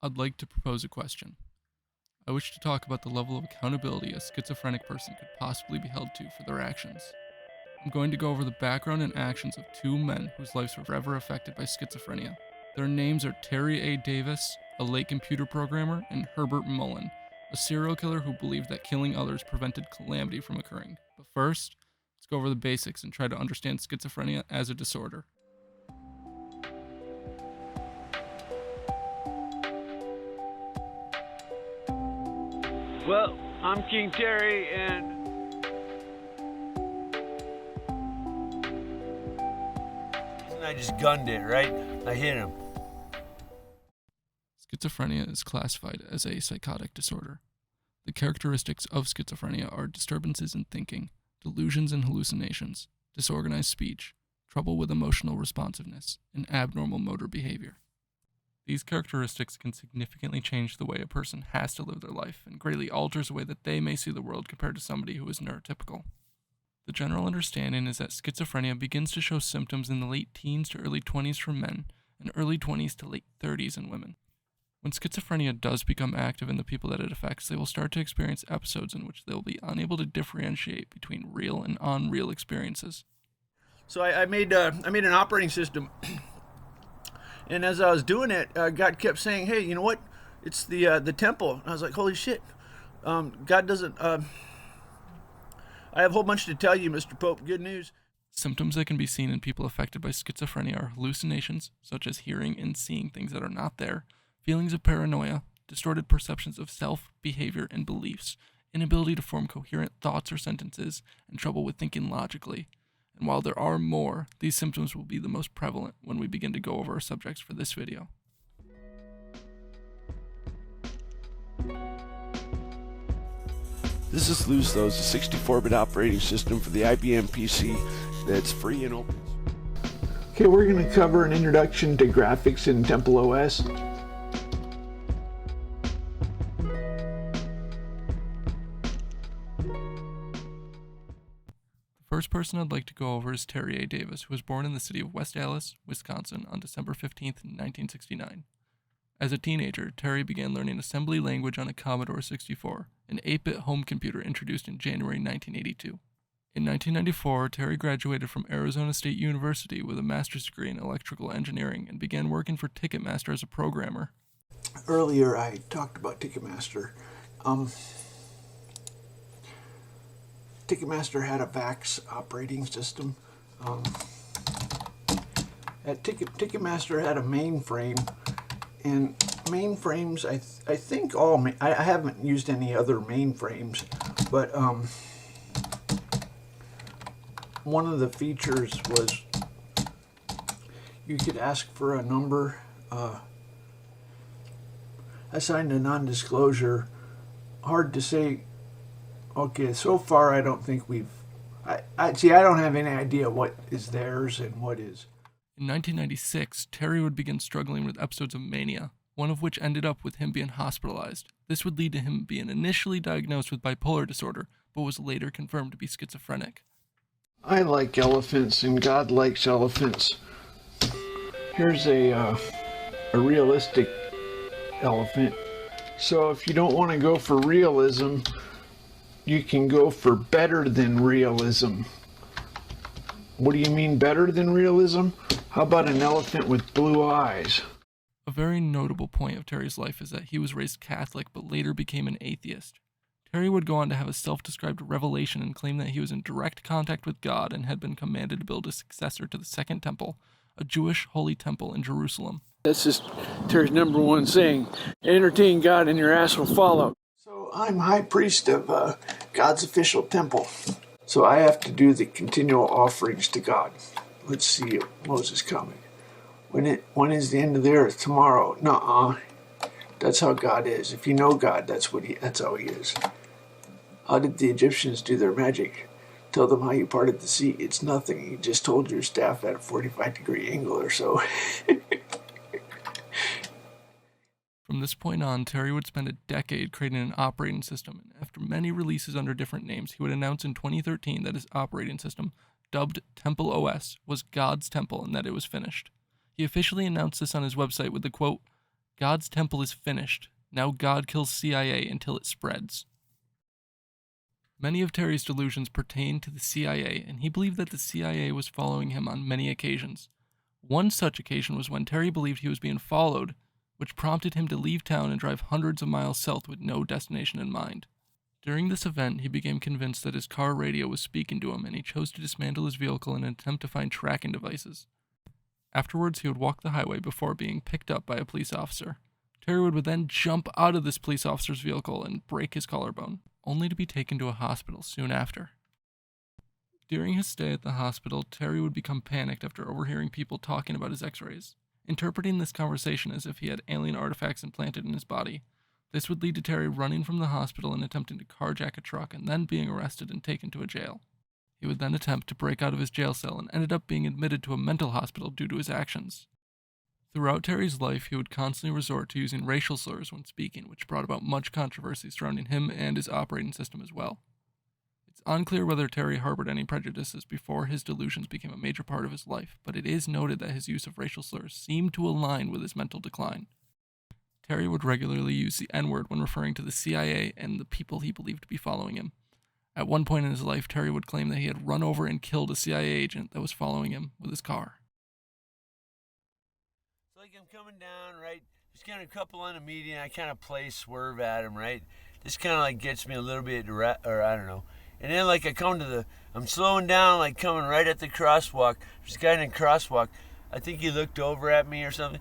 I'd like to propose a question. I wish to talk about the level of accountability a schizophrenic person could possibly be held to for their actions. I'm going to go over the background and actions of two men whose lives were forever affected by schizophrenia. Their names are Terry A. Davis, a late computer programmer, and Herbert Mullin, a serial killer who believed that killing others prevented calamity from occurring. But first, let's go over the basics and try to understand schizophrenia as a disorder. Well, I'm King Terry, and I just gunned it, right? I hit him. Schizophrenia is classified as a psychotic disorder. The characteristics of schizophrenia are disturbances in thinking, delusions and hallucinations, disorganized speech, trouble with emotional responsiveness, and abnormal motor behavior. These characteristics can significantly change the way a person has to live their life and greatly alters the way that they may see the world compared to somebody who is neurotypical. The general understanding is that schizophrenia begins to show symptoms in the late teens to early 20s for men and early 20s to late 30s in women. When schizophrenia does become active in the people that it affects, they will start to experience episodes in which they will be unable to differentiate between real and unreal experiences. So I made an operating system, and as I was doing it, God kept saying, "Hey, you know what? It's the temple." And I was like, "Holy shit! God doesn't." I have a whole bunch to tell you, Mr. Pope. Good news. Symptoms that can be seen in people affected by schizophrenia are hallucinations, such as hearing and seeing things that are not there, feelings of paranoia, distorted perceptions of self, behavior, and beliefs, inability to form coherent thoughts or sentences, and trouble with thinking logically. And while there are more, these symptoms will be the most prevalent when we begin to go over our subjects for this video. This is Luzos, a 64-bit operating system for the IBM PC that's free and open. Okay, we're going to cover an introduction to graphics in TempleOS. The first person I'd like to go over is Terry A. Davis, who was born in the city of West Allis, Wisconsin on December 15th, 1969. As a teenager, Terry began learning assembly language on a Commodore 64, an 8-bit home computer introduced in January 1982. In 1994, Terry graduated from Arizona State University with a master's degree in electrical engineering and began working for Ticketmaster as a programmer. Earlier I talked about Ticketmaster. Ticketmaster had a VAX operating system. Ticketmaster had a mainframe, and mainframes, I think all, I haven't used any other mainframes, but one of the features was you could ask for a number, assigned a non-disclosure. Hard to say. Okay, so far I don't think I don't have any idea what is theirs and what is. In 1996, Terry would begin struggling with episodes of mania, one of which ended up with him being hospitalized. This would lead to him being initially diagnosed with bipolar disorder, but was later confirmed to be schizophrenic. I like elephants and God likes elephants. Here's a realistic elephant. So if you don't want to go for realism, you can go for better than realism. What do you mean better than realism? How about an elephant with blue eyes? A very notable point of Terry's life is that he was raised Catholic but later became an atheist. Terry would go on to have a self-described revelation and claim that he was in direct contact with God and had been commanded to build a successor to the Second Temple, a Jewish holy temple in Jerusalem. That's just Terry's number one saying: entertain God and your ass will follow. So I'm high priest of God's official temple. So I have to do the continual offerings to God. Let's see Moses coming. When is the end of the earth? Tomorrow. Nuh-uh. That's how God is. If you know God, that's how he is. How did the Egyptians do their magic? Tell them how you parted the sea. It's nothing. You just hold your staff at a 45-degree angle or so. From this point on, Terry would spend a decade creating an operating system, and after many releases under different names, he would announce in 2013 that his operating system, dubbed TempleOS, was God's temple and that it was finished. He officially announced this on his website with the quote, God's temple is finished. Now God kills CIA until it spreads. Many of Terry's delusions pertain to the CIA, and he believed that the CIA was following him on many occasions. One such occasion was when Terry believed he was being followed, which prompted him to leave town and drive hundreds of miles south with no destination in mind. During this event, he became convinced that his car radio was speaking to him, and he chose to dismantle his vehicle in an attempt to find tracking devices. Afterwards, he would walk the highway before being picked up by a police officer. Terry would then jump out of this police officer's vehicle and break his collarbone, only to be taken to a hospital soon after. During his stay at the hospital, Terry would become panicked after overhearing people talking about his x-rays, interpreting this conversation as if he had alien artifacts implanted in his body. This would lead to Terry running from the hospital and attempting to carjack a truck and then being arrested and taken to a jail. He would then attempt to break out of his jail cell and ended up being admitted to a mental hospital due to his actions. Throughout Terry's life, he would constantly resort to using racial slurs when speaking, which brought about much controversy surrounding him and his operating system as well. It's unclear whether Terry harbored any prejudices before his delusions became a major part of his life, but it is noted that his use of racial slurs seemed to align with his mental decline. Terry would regularly use the N-word when referring to the CIA and the people he believed to be following him. At one point in his life, Terry would claim that he had run over and killed a CIA agent that was following him with his car. It's like I'm coming down, right? Just kind of couple on a median. I kind of play swerve at him, right? This kind of like gets me a little bit, or I don't know. And then like I'm slowing down, like coming right at the crosswalk. There's a guy in the crosswalk. I think he looked over at me or something.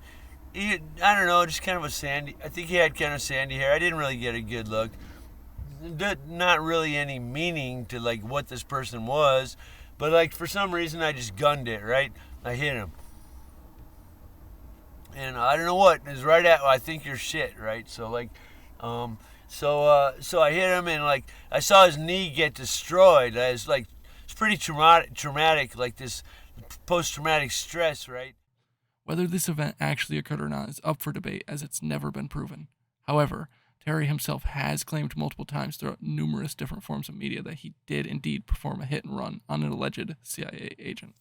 I don't know, just kind of I think he had kind of sandy hair. I didn't really get a good look. Not really any meaning to like what this person was, but like for some reason I just gunned it, right? I hit him. And I don't know what, it was right at, I think you're shit, right? So like, so I hit him and like, I saw his knee get destroyed. It's pretty traumatic, like this post-traumatic stress, right? Whether this event actually occurred or not is up for debate, as it's never been proven. However, Terry himself has claimed multiple times throughout numerous different forms of media that he did indeed perform a hit and run on an alleged CIA agent.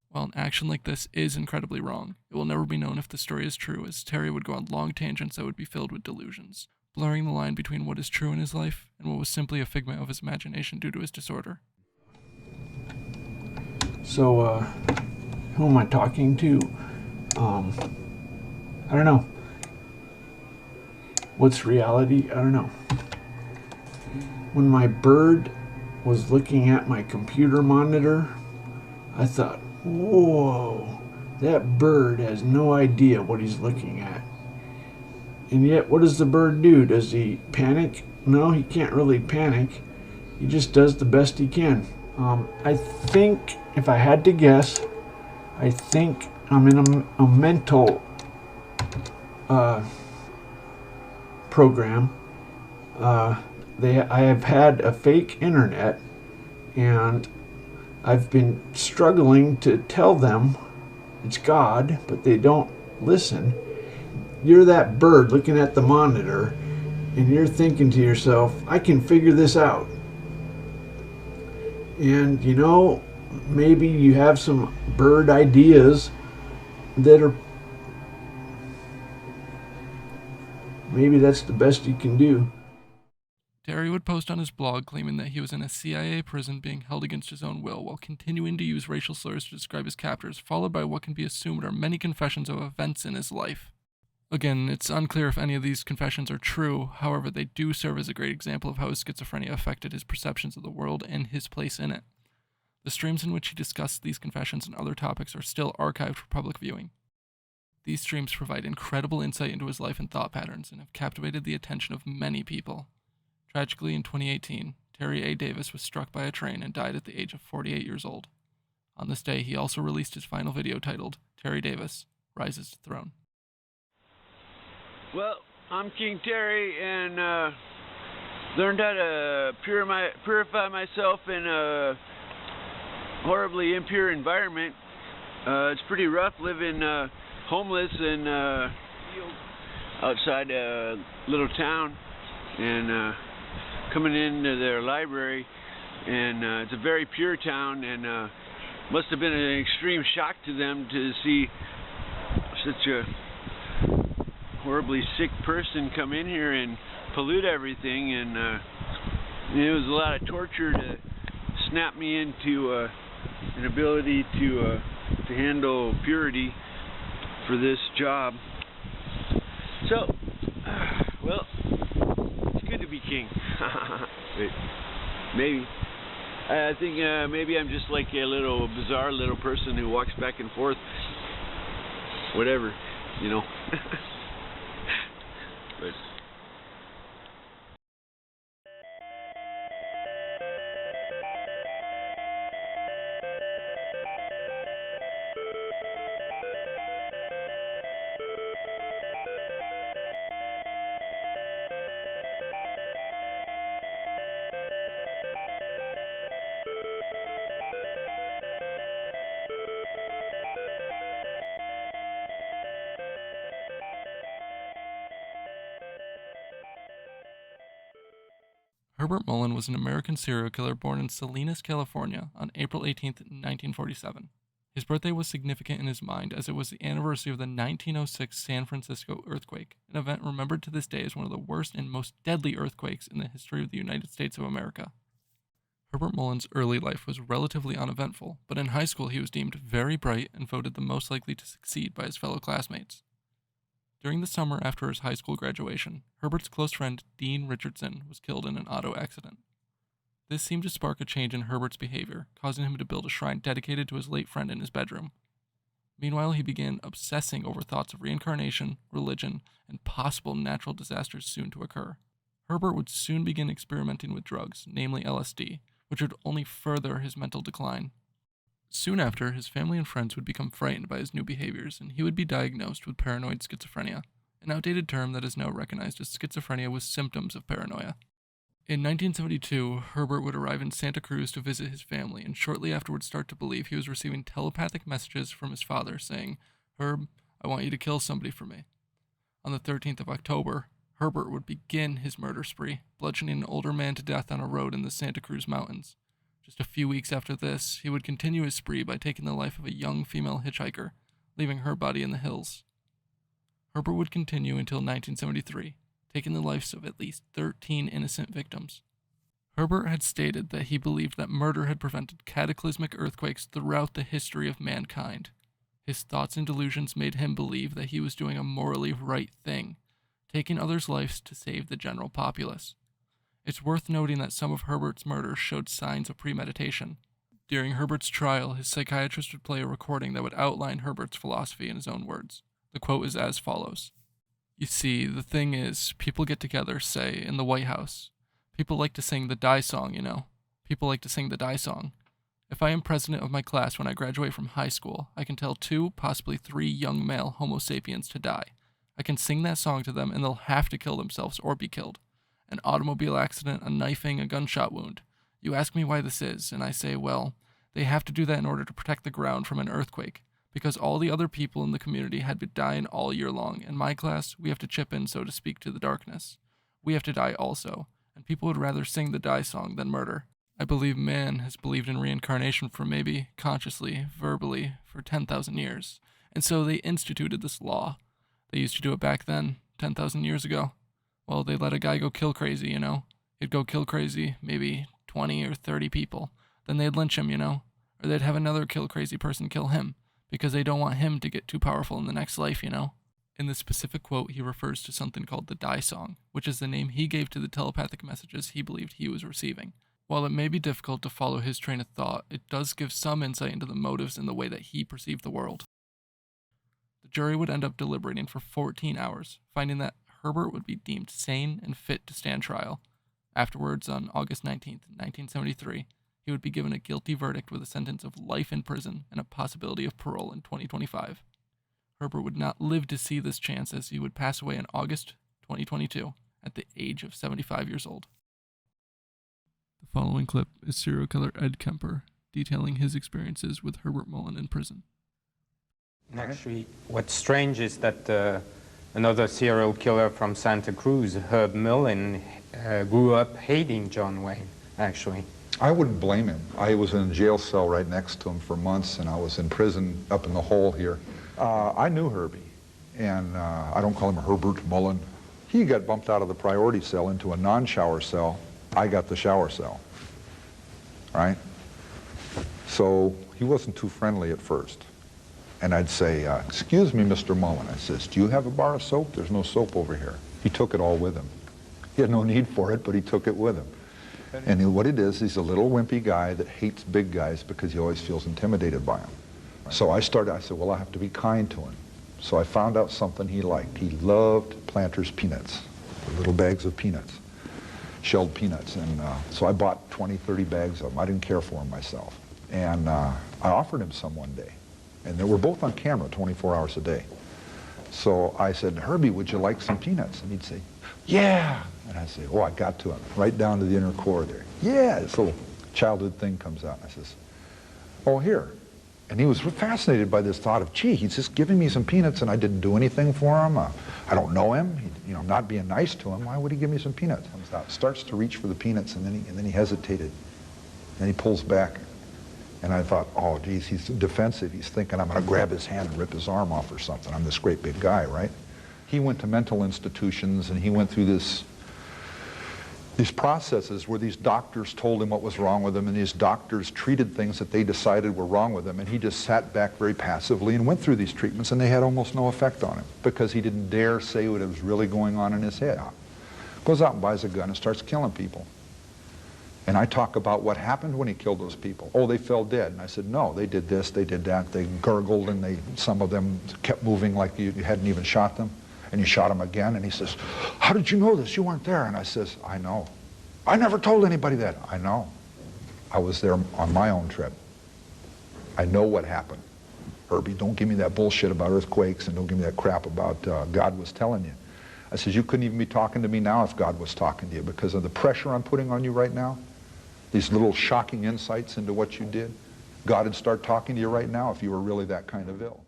While an action like this is incredibly wrong, it will never be known if the story is true, as Terry would go on long tangents that would be filled with delusions, blurring the line between what is true in his life and what was simply a figment of his imagination due to his disorder. So, who am I talking to? I don't know. What's reality? I don't know. When my bird was looking at my computer monitor, I thought, whoa, that bird has no idea what he's looking at. And yet, what does the bird do? Does he panic? No, he can't really panic. He just does the best he can. I think, if I had to guess, I think I'm in a mental program. I have had a fake internet, and I've been struggling to tell them it's God, but they don't listen. You're that bird looking at the monitor, and you're thinking to yourself, I can figure this out. And you know, maybe you have some bird ideas that are, maybe that's the best you can do. Terry would post on his blog claiming that he was in a CIA prison being held against his own will, while continuing to use racial slurs to describe his captors, followed by what can be assumed are many confessions of events in his life. Again, it's unclear if any of these confessions are true, however, they do serve as a great example of how his schizophrenia affected his perceptions of the world and his place in it. The streams in which he discussed these confessions and other topics are still archived for public viewing. These streams provide incredible insight into his life and thought patterns and have captivated the attention of many people. Tragically, in 2018, Terry A. Davis was struck by a train and died at the age of 48 years old. On this day, he also released his final video titled, Terry Davis Rises to Throne. Well, I'm King Terry, and learned how to purify myself in a horribly impure environment. It's pretty rough living homeless and outside a little town, and coming into their library, and it's a very pure town, and must have been an extreme shock to them to see such a horribly sick person come in here and pollute everything, and it was a lot of torture to snap me into an ability to handle purity for this job. So, well, it's good to be king. Wait, maybe. I think maybe I'm just like a little bizarre little person who walks back and forth. Whatever, you know. But Herbert Mullin was an American serial killer born in Salinas, California on April 18, 1947. His birthday was significant in his mind as it was the anniversary of the 1906 San Francisco earthquake, an event remembered to this day as one of the worst and most deadly earthquakes in the history of the United States of America. Herbert Mullin's early life was relatively uneventful, but in high school he was deemed very bright and voted the most likely to succeed by his fellow classmates. During the summer after his high school graduation, Herbert's close friend Dean Richardson was killed in an auto accident. This seemed to spark a change in Herbert's behavior, causing him to build a shrine dedicated to his late friend in his bedroom. Meanwhile, he began obsessing over thoughts of reincarnation, religion, and possible natural disasters soon to occur. Herbert would soon begin experimenting with drugs, namely LSD, which would only further his mental decline. Soon after, his family and friends would become frightened by his new behaviors, and he would be diagnosed with paranoid schizophrenia, an outdated term that is now recognized as schizophrenia with symptoms of paranoia. In 1972, Herbert would arrive in Santa Cruz to visit his family, and shortly afterwards start to believe he was receiving telepathic messages from his father saying, "Herb, I want you to kill somebody for me." On the 13th of October, Herbert would begin his murder spree, bludgeoning an older man to death on a road in the Santa Cruz Mountains. Just a few weeks after this, he would continue his spree by taking the life of a young female hitchhiker, leaving her body in the hills. Herbert would continue until 1973, taking the lives of at least 13 innocent victims. Herbert had stated that he believed that murder had prevented cataclysmic earthquakes throughout the history of mankind. His thoughts and delusions made him believe that he was doing a morally right thing, taking others' lives to save the general populace. It's worth noting that some of Herbert's murders showed signs of premeditation. During Herbert's trial, his psychiatrist would play a recording that would outline Herbert's philosophy in his own words. The quote is as follows. "You see, the thing is, people get together, say, in the White House. People like to sing the die song, you know. People like to sing the die song. If I am president of my class when I graduate from high school, I can tell 2, possibly 3 young male Homo sapiens to die. I can sing that song to them and they'll have to kill themselves or be killed. An automobile accident, a knifing, a gunshot wound. You ask me why this is, and I say, well, they have to do that in order to protect the ground from an earthquake, because all the other people in the community had been dying all year long. In my class, we have to chip in, so to speak, to the darkness. We have to die also, and people would rather sing the die song than murder. I believe man has believed in reincarnation for maybe, consciously, verbally, for 10,000 years, and so they instituted this law. They used to do it back then, 10,000 years ago. Well, they let a guy go kill crazy, you know. He'd go kill crazy, maybe 20 or 30 people. Then they'd lynch him, you know. Or they'd have another kill crazy person kill him, because they don't want him to get too powerful in the next life, you know. In this specific quote, he refers to something called the die song, which is the name he gave to the telepathic messages he believed he was receiving. While it may be difficult to follow his train of thought, it does give some insight into the motives and the way that he perceived the world. The jury would end up deliberating for 14 hours, finding that Herbert would be deemed sane and fit to stand trial. Afterwards, on August 19, 1973, he would be given a guilty verdict with a sentence of life in prison and a possibility of parole in 2025. Herbert would not live to see this chance as he would pass away in August 2022 at the age of 75 years old. The following clip is serial killer Ed Kemper detailing his experiences with Herbert Mullin in prison. Actually, what's strange is that another serial killer from Santa Cruz, Herb Mullin, grew up hating John Wayne, actually. I wouldn't blame him. I was in a jail cell right next to him for months, and I was in prison up in the hole here. I knew Herbie, and I don't call him Herbert, Mullin. He got bumped out of the priority cell into a non-shower cell. I got the shower cell, right? So he wasn't too friendly at first. And I'd say, excuse me, Mr. Mullin. I says, do you have a bar of soap? There's no soap over here. He took it all with him. He had no need for it, but he took it with him. And what it is, he's a little wimpy guy that hates big guys because he always feels intimidated by them. So I said, well, I have to be kind to him. So I found out something he liked. He loved Planters peanuts, the little bags of peanuts, shelled peanuts. And so I bought 20, 30 bags of them. I didn't care for them myself. And I offered him some one day. And they were both on camera 24 hours a day. So I said, Herbie, would you like some peanuts? And he'd say, yeah. And I say, oh, I got to him, right down to the inner core there. Yeah, this little childhood thing comes out. And I says, oh, here. And he was fascinated by this thought of, gee, he's just giving me some peanuts and I didn't do anything for him. I don't know him. I'm not being nice to him. Why would he give me some peanuts? Comes out, starts to reach for the peanuts, and then he hesitated. And he pulls back. And I thought, oh, geez, he's defensive. He's thinking I'm going to grab his hand and rip his arm off or something. I'm this great big guy, right? He went to mental institutions, and he went through these processes where these doctors told him what was wrong with him, and these doctors treated things that they decided were wrong with him, and he just sat back very passively and went through these treatments, and they had almost no effect on him because he didn't dare say what was really going on in his head. Goes out and buys a gun and starts killing people. And I talk about what happened when he killed those people. Oh, they fell dead. And I said, no, they did this, they did that. They gurgled, and some of them kept moving like you hadn't even shot them. And you shot them again. And he says, how did you know this? You weren't there. And I says, I know. I never told anybody that. I know. I was there on my own trip. I know what happened. Herbie, don't give me that bullshit about earthquakes, and don't give me that crap about God was telling you. I says, you couldn't even be talking to me now if God was talking to you because of the pressure I'm putting on you right now. These little shocking insights into what you did. God would start talking to you right now if you were really that kind of ill.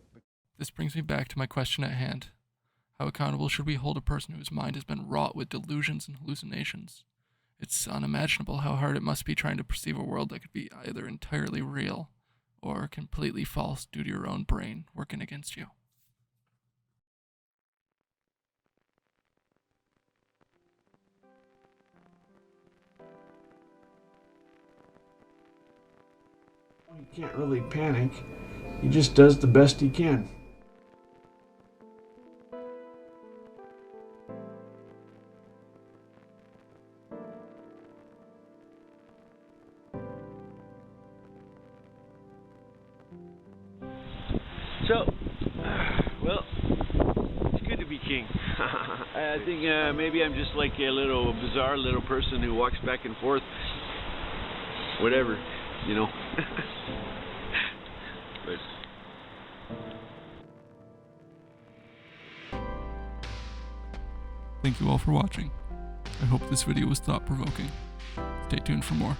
This brings me back to my question at hand. How accountable should we hold a person whose mind has been wrought with delusions and hallucinations? It's unimaginable how hard it must be trying to perceive a world that could be either entirely real or completely false due to your own brain working against you. He can't really panic. He just does the best he can. So, well, it's good to be king. I think maybe I'm just like a little bizarre little person who walks back and forth. Whatever, you know. But Thank you all for watching. I hope this video was thought-provoking. Stay tuned for more.